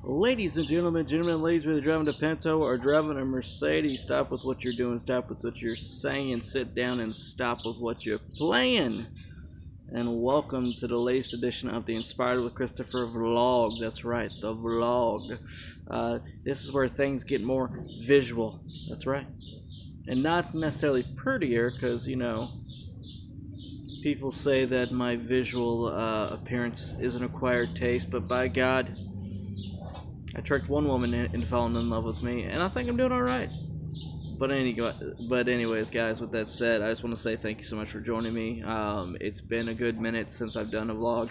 Ladies and gentlemen and ladies, whether driving a Pinto or driving a Mercedes, stop with what you're doing, stop with what you're saying, sit down and stop with what you're playing. And welcome to the latest edition of the Inspired with Christopher vlog. That's right, the vlog. This is where things get more visual. That's right. And not necessarily prettier, because, people say that my visual appearance is an acquired taste, but by God, I tricked one woman into falling in love with me, and I think I'm doing all right. But anyways, guys, with that said, I just want to say thank you so much for joining me. It's been a good minute since I've done a vlog.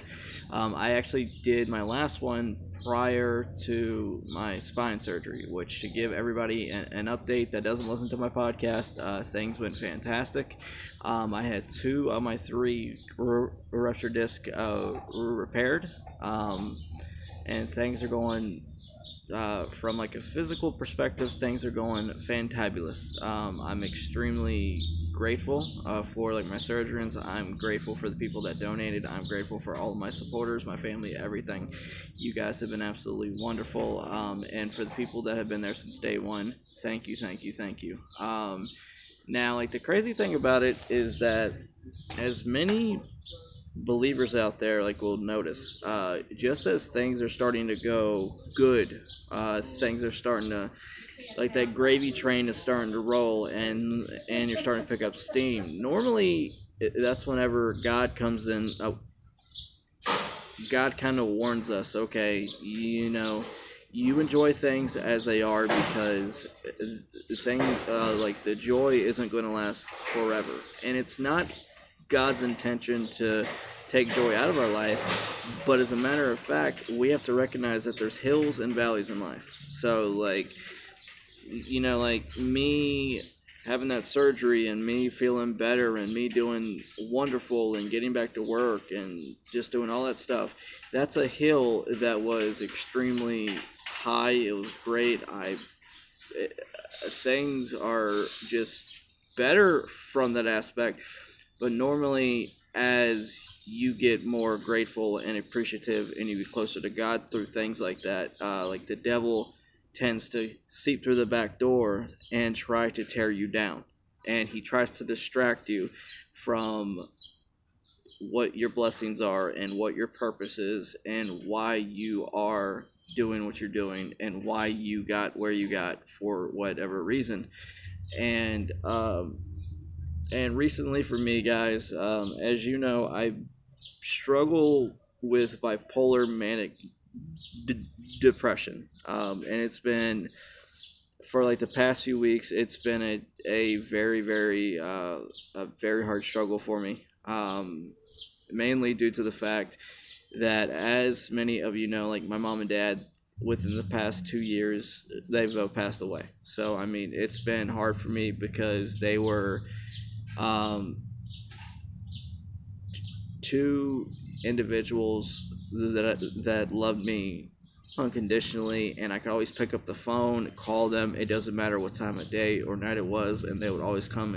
I actually did my last one prior to my spine surgery, which, to give everybody an update that doesn't listen to my podcast, things went fantastic. I had 2 of my 3 rupture disc repaired, and things are going. From like a physical perspective, things are going fantabulous. I'm extremely grateful for like my surgeons. I'm grateful for the people that donated. I'm grateful for all of my supporters, my family, everything. You guys have been absolutely wonderful. And for the people that have been there since day one, thank you. Now, like, the crazy thing about it is that as many believers out there will notice, just as things are starting to go good, things are starting to, like, that gravy train is starting to roll, and you're starting to pick up steam. Normally that's whenever God comes in. God kind of warns us, okay, you enjoy things as they are, because things like the joy isn't going to last forever, and it's not God's intention to take joy out of our life, but as a matter of fact, we have to recognize that there's hills and valleys in life. So, like me having that surgery and me feeling better and me doing wonderful and getting back to work and just doing all that stuff, that's a hill that was extremely high. It was great. Things are just better from that aspect. But normally, as you get more grateful and appreciative and you get closer to God through things like that, like the devil tends to seep through the back door and try to tear you down. And he tries to distract you from what your blessings are and what your purpose is and why you are doing what you're doing and why you got where you got for whatever reason. And recently for me, guys, as you know, I struggle with bipolar manic depression. And it's been, for like the past few weeks, it's been a very, very, a very hard struggle for me. Mainly due to the fact that, as many of you know, like my mom and dad, within the past 2 years, they've both passed away. So, I mean, it's been hard for me because they were 2 individuals that loved me unconditionally, and I could always pick up the phone, call them. It doesn't matter what time of day or night it was, and they would always come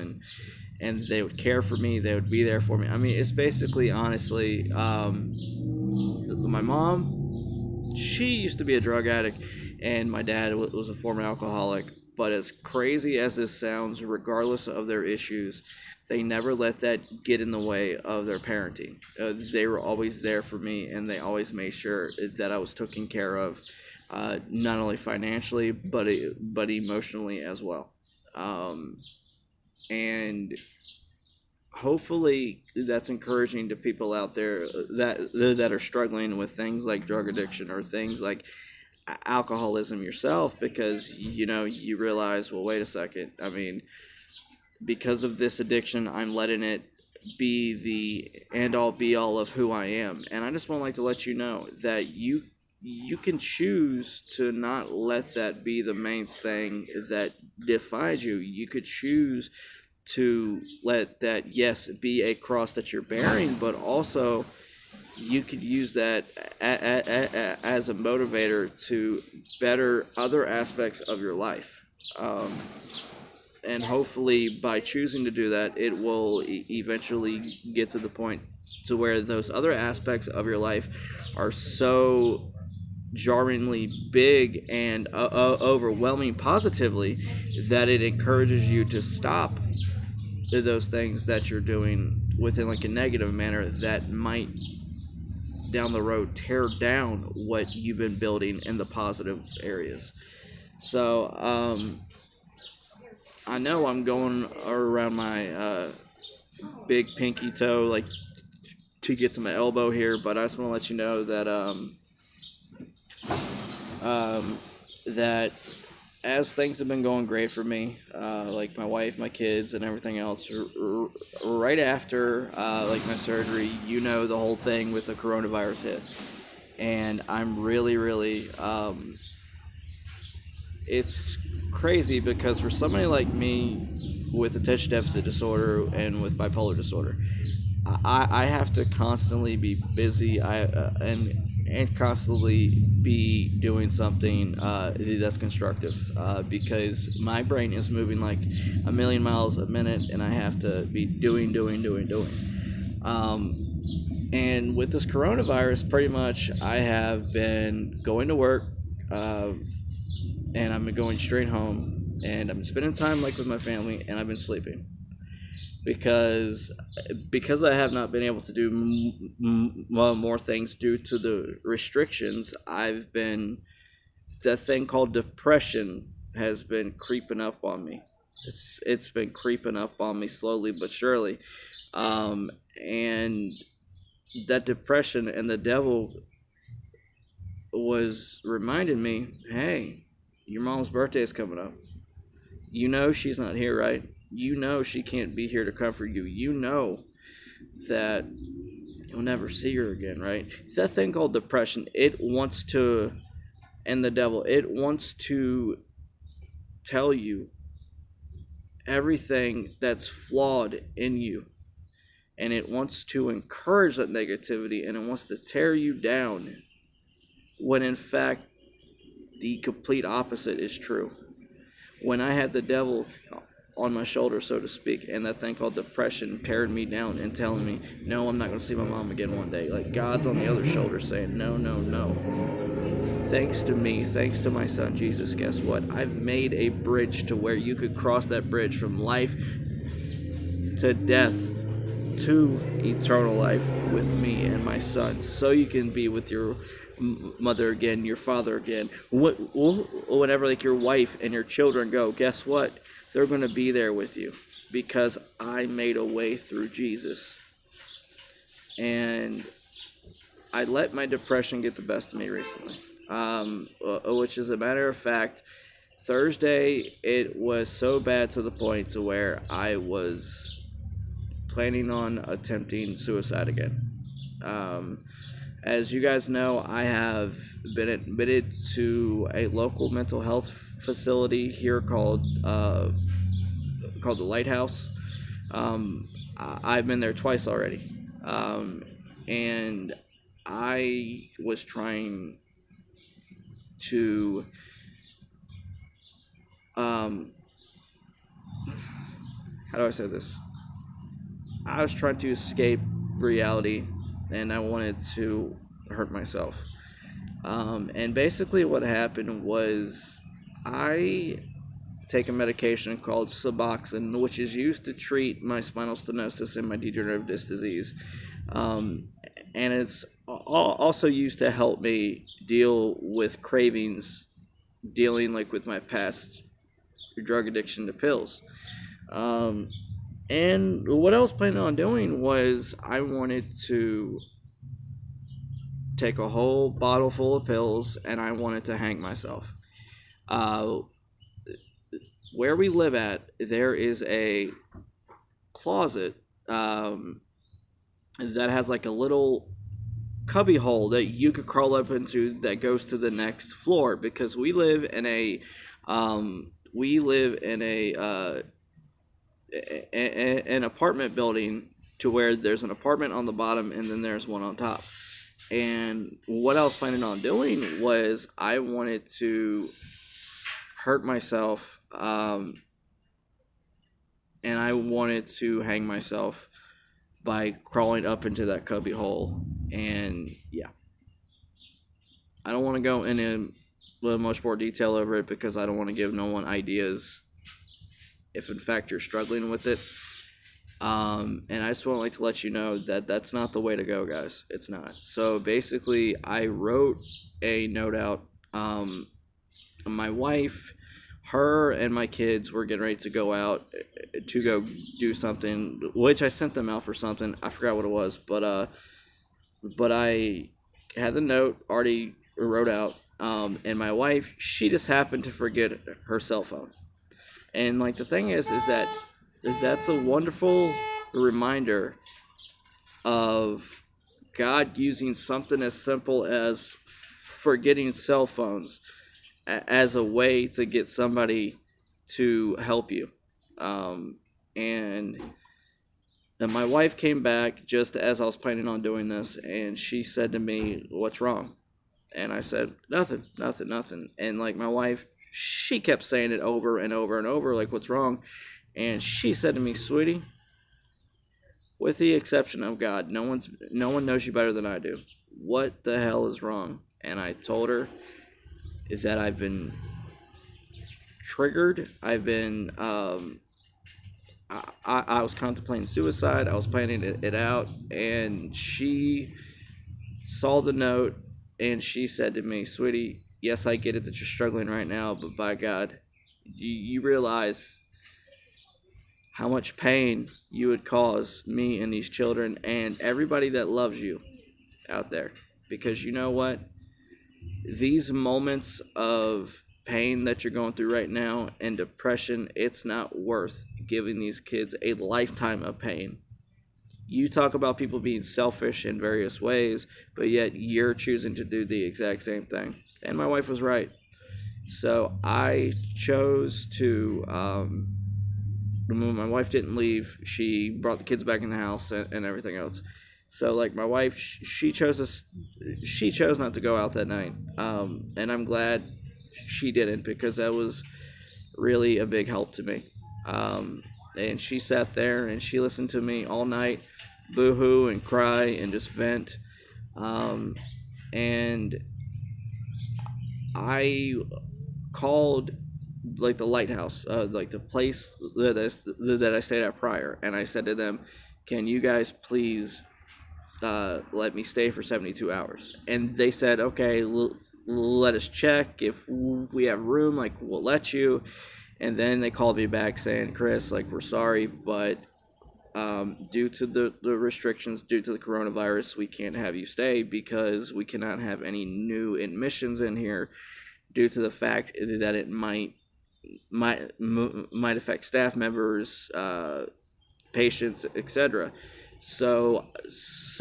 and they would care for me. They would be there for me. I mean, it's basically, honestly, my mom, she used to be a drug addict, and my dad was a former alcoholic. But as crazy as this sounds, regardless of their issues, they never let that get in the way of their parenting. They were always there for me, and they always made sure that I was taken care of, not only financially, but emotionally as well. And hopefully that's encouraging to people out there that are struggling with things like drug addiction or things like alcoholism yourself, because you realize, well, wait a second, I mean, because of this addiction, I'm letting it be the end all be all of who I am. And I just want to let you know that you can choose to not let that be the main thing that defines you. You could choose to let that, yes, be a cross that you're bearing, but also you could use that as a motivator to better other aspects of your life. And hopefully by choosing to do that, it will eventually get to the point to where those other aspects of your life are so jarringly big and overwhelming positively that it encourages you to stop those things that you're doing within like a negative manner that might down the road tear down what you've been building in the positive areas. So I know I'm going around my big pinky toe like to get to my elbow here, but I just want to let you know that that as things have been going great for me, like my wife, my kids, and everything else, right after like my surgery, the whole thing with the coronavirus hit, and I'm really, it's crazy because for somebody like me with attention deficit disorder and with bipolar disorder, I have to constantly be busy. And constantly be doing something that's constructive because my brain is moving like a million miles a minute, and I have to be doing. And with this coronavirus, pretty much I have been going to work, and I'm going straight home, and I'm spending time like with my family, and I've been sleeping because I have not been able to do more things due to the restrictions. That thing called depression has been creeping up on me. It's been creeping up on me slowly but surely, and that depression and the devil was reminding me, hey, your mom's birthday is coming up. She's not here, right? She can't be here to comfort you. That you'll never see her again, right? That thing called depression, and the devil, it wants to tell you everything that's flawed in you. And it wants to encourage that negativity, and it wants to tear you down when in fact the complete opposite is true. When I had the devil on my shoulder, so to speak, and that thing called depression tearing me down and telling me, no, I'm not going to see my mom again one day. Like God's on the other shoulder saying, no, no, no. Thanks to me, thanks to my son Jesus, guess what? I've made a bridge to where you could cross that bridge from life to death to eternal life with me and my son, so you can be with your mother again, your father again. Whenever like your wife and your children go, guess what? They're going to be there with you because I made a way through Jesus. And I let my depression get the best of me recently, which is a matter of fact. Thursday, it was so bad to the point to where I was planning on attempting suicide again. As you guys know, I have been admitted to a local mental health facility here called the Lighthouse. I've been there twice already, and I was trying to how do I say this? I was trying to escape reality, and I wanted to hurt myself. And basically what happened was I take a medication called Suboxone, which is used to treat my spinal stenosis and my degenerative disc disease. And it's also used to help me deal with cravings, dealing like with my past drug addiction to pills. And what I was planning on doing was I wanted to take a whole bottle full of pills, and I wanted to hang myself. Where we live at, there is a closet that has like a little cubby hole that you could crawl up into that goes to the next floor, because we live in an apartment building to where there's an apartment on the bottom and then there's one on top. And what I was planning on doing was I wanted to hurt myself, and I wanted to hang myself by crawling up into that cubby hole. And yeah, I don't want to go into much more detail over it because I don't want to give no one ideas if in fact you're struggling with it. And I just want like to let you know that that's not the way to go, guys. It's not. So basically, I wrote a note out. My wife, her and my kids were getting ready to go out to go do something, which I sent them out for something. I forgot what it was, but I had the note already wrote out. And my wife, she just happened to forget her cell phone. And like the thing is that that's a wonderful reminder of God using something as simple as forgetting cell phones as a way to get somebody to help you. And then my wife came back just as I was planning on doing this, and she said to me, "What's wrong?" And I said, "Nothing. And like my wife, she kept saying it over and over and over, like, "What's wrong?" And she said to me, "Sweetie, with the exception of God, no one knows you better than I do. What the hell is wrong?" And I told her that I've been triggered. I've been I was contemplating suicide. I was planning it out, and she saw the note, and she said to me, "Sweetie, yes, I get it that you're struggling right now, but by God, you realize how much pain you would cause me and these children and everybody that loves you out there. Because you know what? These moments of pain that you're going through right now and depression, it's not worth giving these kids a lifetime of pain. You talk about people being selfish in various ways, but yet you're choosing to do the exact same thing." And my wife was right. So I chose to, when my wife didn't leave, she brought the kids back in the house and everything else. So like my wife, she chose not to go out that night. And I'm glad she didn't, because that was really a big help to me. And she sat there and she listened to me all night, boo-hoo and cry and just vent. And I called like the lighthouse, like the place that I stayed at prior, and I said to them, "Can you guys please let me stay for 72 hours?" And they said, "Okay, let us check. If we have room, like, we'll let you." And then they called me back saying, "Chris, like, we're sorry, but due to the restrictions, due to the coronavirus, we can't have you stay because we cannot have any new admissions in here due to the fact that it might affect staff members, patients, etc." So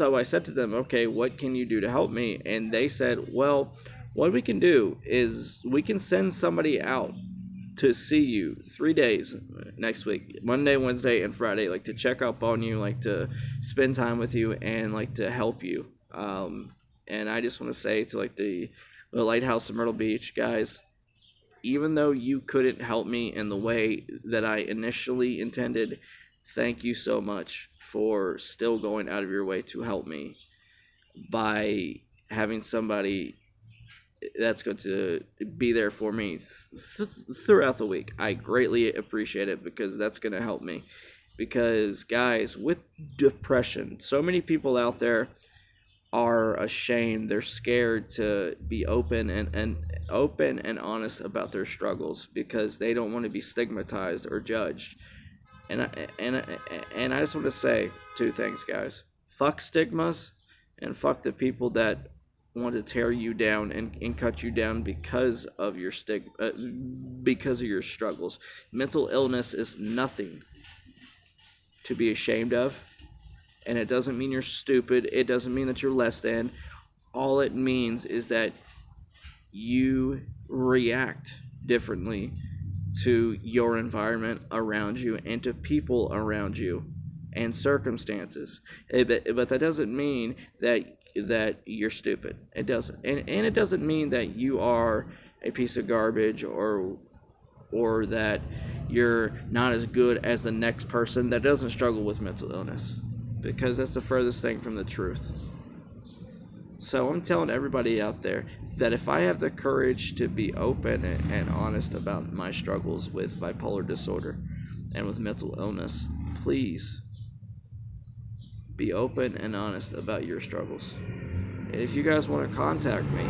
I said to them, "Okay, what can you do to help me?" And they said, "Well, what we can do is we can send somebody out to see you 3 days next week, Monday, Wednesday, and Friday, like to check up on you, like to spend time with you, and like to help you." And I just want to say to like the Lighthouse in Myrtle Beach, guys, even though you couldn't help me in the way that I initially intended, thank you so much for still going out of your way to help me by having somebody that's going to be there for me throughout the week. I greatly appreciate it, because that's going to help me. Because guys, with depression, so many people out there are ashamed. They're scared to be open and honest about their struggles because they don't want to be stigmatized or judged. And I just want to say two things, guys. Fuck stigmas, and fuck the people that want to tear you down and cut you down because of your because of your struggles. Mental illness is nothing to be ashamed of, and it doesn't mean you're stupid. It doesn't mean that you're less than. All it means is that you react differently to your environment around you and to people around you and circumstances. But that doesn't mean that you're stupid. It doesn't. And it doesn't mean that you are a piece of garbage or that you're not as good as the next person that doesn't struggle with mental illness, because that's the furthest thing from the truth. So I'm telling everybody out there that if I have the courage to be open and honest about my struggles with bipolar disorder and with mental illness, please be open and honest about your struggles. And if you guys want to contact me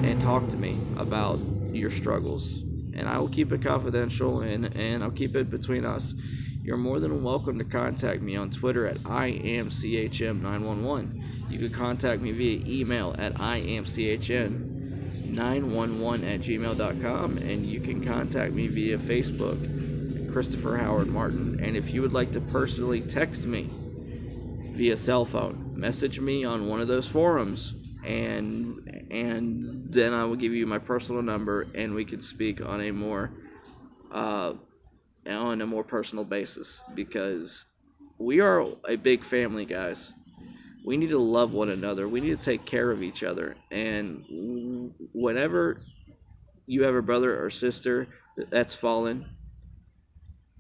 and talk to me about your struggles, and I will keep it confidential and I'll keep it between us, you're more than welcome to contact me on Twitter at IamCHM911. You can contact me via email at IamCHM911@gmail.com, and you can contact me via Facebook, Christopher Howard Martin. And if you would like to personally text me via cell phone, message me on one of those forums, and then I will give you my personal number, and we can speak on a more personal basis, because we are a big family, guys. We need to love one another. We need to take care of each other. And whenever you have a brother or sister that's fallen,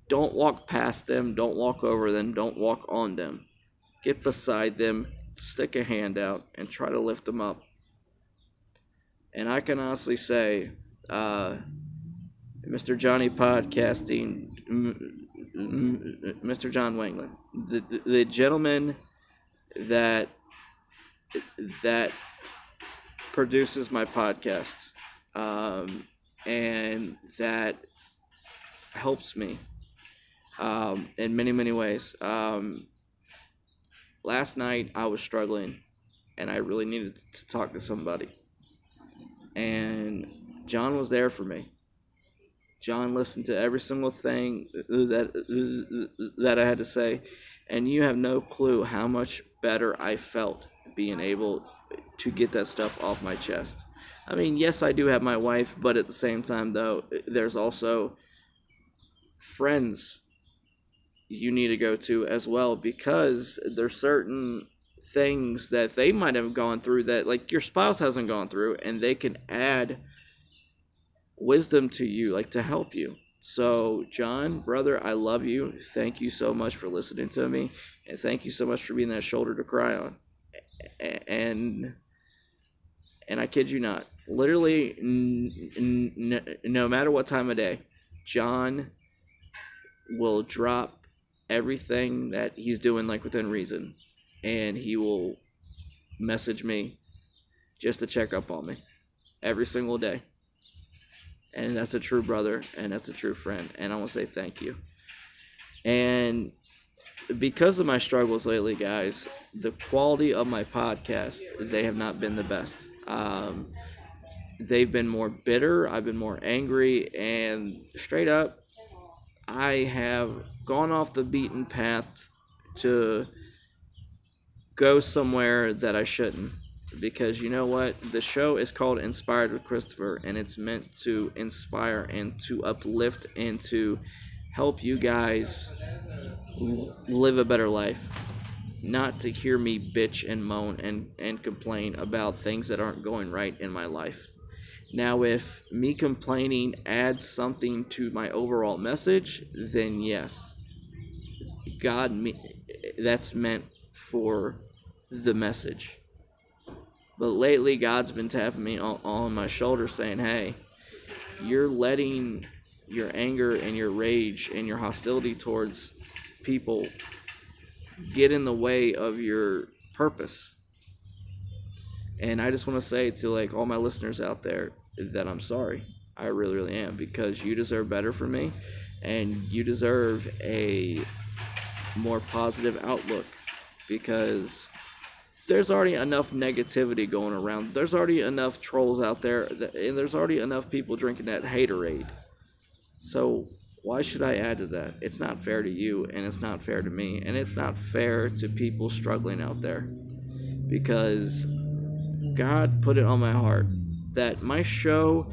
don't walk past them, don't walk over them, don't walk on them. Get beside them, stick a hand out, and try to lift them up. And I can honestly say, Mr. Johnny Podcasting, Mr. John Wangland, the gentleman that produces my podcast, and that helps me in many, many ways. Last night I was struggling, and I really needed to talk to somebody. And John was there for me. John listened to every single thing that I had to say, and you have no clue how much better I felt being able to get that stuff off my chest. I mean, yes, I do have my wife, but at the same time, though, there's also friends you need to go to as well, because there's certain things that they might have gone through that, like, your spouse hasn't gone through, and they can add wisdom to you, like, to help you. So, John, brother, I love you. Thank you so much for listening to me, and thank you so much for being that shoulder to cry on. And I kid you not, literally, no matter what time of day, John will drop everything that he's doing, like, within reason, and he will message me just to check up on me every single day. And that's a true brother, and that's a true friend, and I want to say thank you. And because of my struggles lately, guys, the quality of my podcast, they have not been the best. They've been more bitter, I've been more angry, and straight up, I have gone off the beaten path to go somewhere that I shouldn't. Because you know what? The show is called Inspired with Christopher, and it's meant to inspire and to uplift and to help you guys live a better life. Not to hear me bitch and moan and complain about things that aren't going right in my life. Now, if me complaining adds something to my overall message, then yes. That's meant for the message. But lately, God's been tapping me on my shoulder saying, hey, you're letting your anger and your rage and your hostility towards people get in the way of your purpose. And I just want to say to, like, all my listeners out there that I'm sorry. I really, really am, because you deserve better from me, and you deserve a more positive outlook, because there's already enough negativity going around. There's already enough trolls out there, and there's already enough people drinking that haterade. So why should I add to that? It's not fair to you, and it's not fair to me, and it's not fair to people struggling out there, because God put it on my heart that my show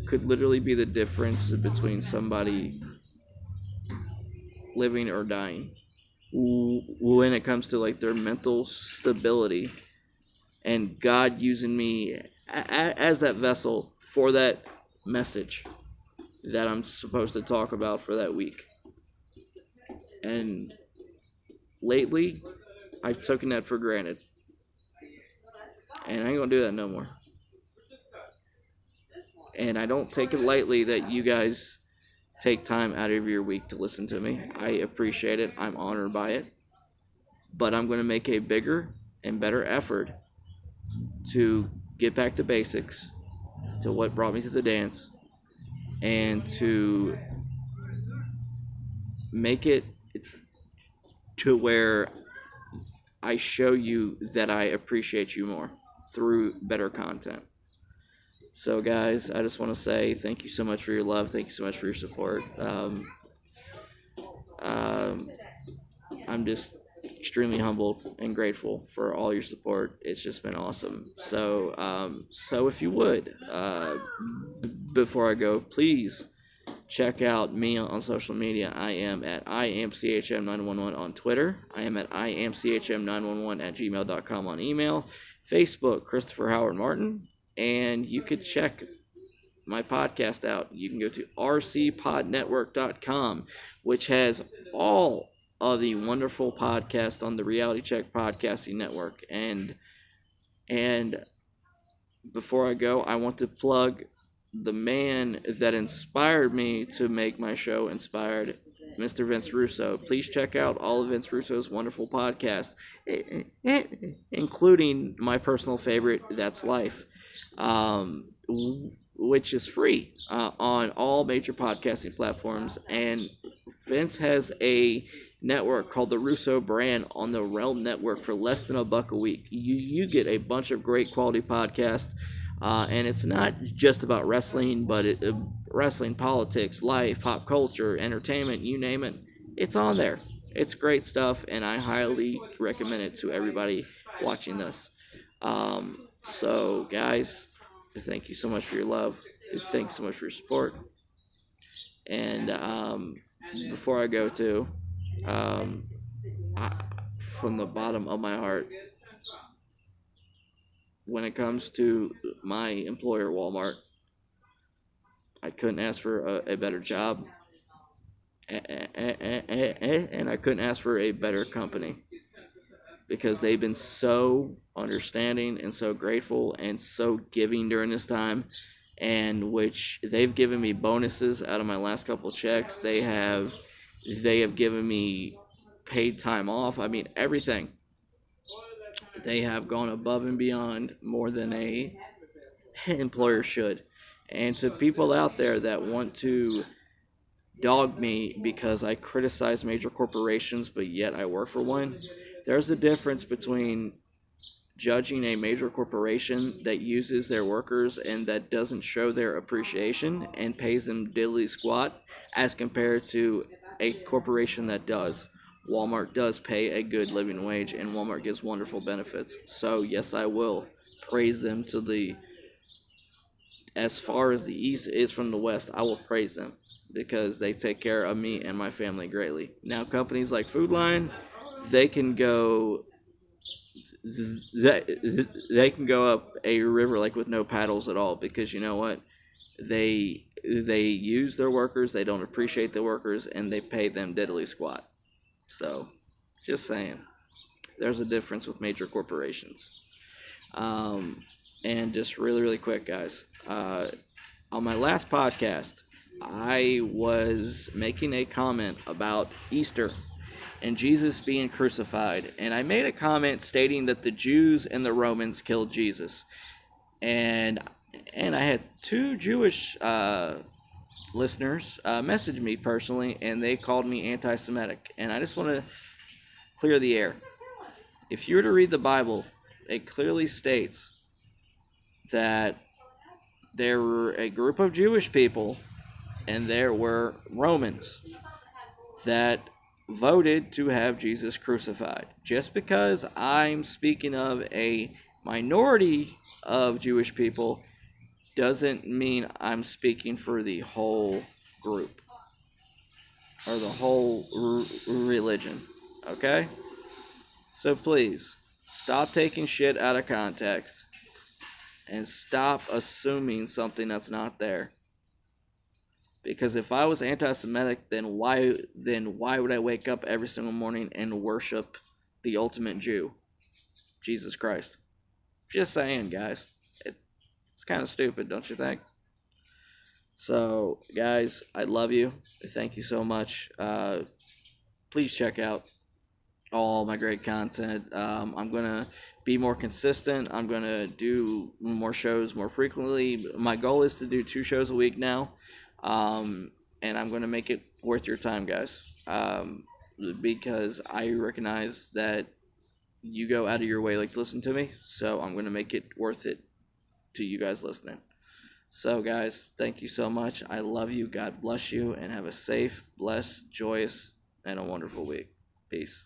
could literally be the difference between somebody living or dying when it comes to, like, their mental stability, and God using me as that vessel for that message that I'm supposed to talk about for that week. And lately, I've taken that for granted. And I ain't gonna do that no more. And I don't take it lightly that you guys take time out of your week to listen to me. I appreciate it. I'm honored by it. But I'm going to make a bigger and better effort to get back to basics, to what brought me to the dance, and to make it to where I show you that I appreciate you more through better content. So, guys, I just want to say thank you so much for your love. Thank you so much for your support. I'm just extremely humbled and grateful for all your support. It's just been awesome. So if you would, before I go, please check out me on social media. I am at IamCHM911 on Twitter. I am at IamCHM911 at gmail.com on email. Facebook, Christopher Howard Martin. And you could check my podcast out. You can go to rcpodnetwork.com, which has all of the wonderful podcasts on the Reality Check Podcasting Network. And before I go, I want to plug the man that inspired me to make my show Inspired, Mr. Vince Russo. Please check out all of Vince Russo's wonderful podcasts, including my personal favorite, That's Life, which is free on all major podcasting platforms. And Vince has a network called the Russo Brand on the Realm Network for less than $1 a week. You get a bunch of great quality podcasts, and it's not just about wrestling, but wrestling, politics, life, pop culture, entertainment, you name it. It's on there. It's great stuff, and I highly recommend it to everybody watching this. So, guys, thank you so much for your love. Thanks so much for your support. And before I go to, from the bottom of my heart, when it comes to my employer, Walmart, I couldn't ask for a better job, and I couldn't ask for a better company, because they've been so understanding and so grateful and so giving during this time, and which they've given me bonuses out of my last couple of checks. They have given me paid time off. I mean, everything. They have gone above and beyond more than a employer should. And to people out there that want to dog me because I criticize major corporations, but yet I work for one, there's a difference between judging a major corporation that uses their workers and that doesn't show their appreciation and pays them diddly squat, as compared to a corporation that does. Walmart does pay a good living wage, and Walmart gives wonderful benefits. So yes, I will praise them to the, as far as the east is from the west. I will praise them because they take care of me and my family greatly. Now, companies like Food Lion, they can go up a river like with no paddles at all, because you know what, they use their workers, they don't appreciate the workers, and they pay them diddly squat. So just saying, there's a difference with major corporations. And just really quick, guys, on my last podcast, I was making a comment about Easter and Jesus being crucified, and I made a comment stating that the Jews and the Romans killed Jesus, and I had two Jewish listeners message me personally, and they called me anti-Semitic. And I just want to clear the air. If you were to read the Bible, it clearly states that there were a group of Jewish people and there were Romans that voted to have Jesus crucified. Just because I'm speaking of a minority of Jewish people doesn't mean I'm speaking for the whole group or the whole religion, okay? So please, stop taking shit out of context and stop assuming something that's not there. Because if I was anti-Semitic, then why would I wake up every single morning and worship the ultimate Jew, Jesus Christ? Just saying, guys. It's kind of stupid, don't you think? So, guys, I love you. Thank you so much. Please check out all my great content. I'm gonna be more consistent. I'm gonna do more shows more frequently. My goal is to do 2 shows a week now, and I'm gonna make it worth your time, guys. Because I recognize that you go out of your way like to listen to me, so I'm gonna make it worth it to you guys listening. So, guys, thank you so much. I love you. God bless you, and have a safe, blessed, joyous, and a wonderful week. Peace.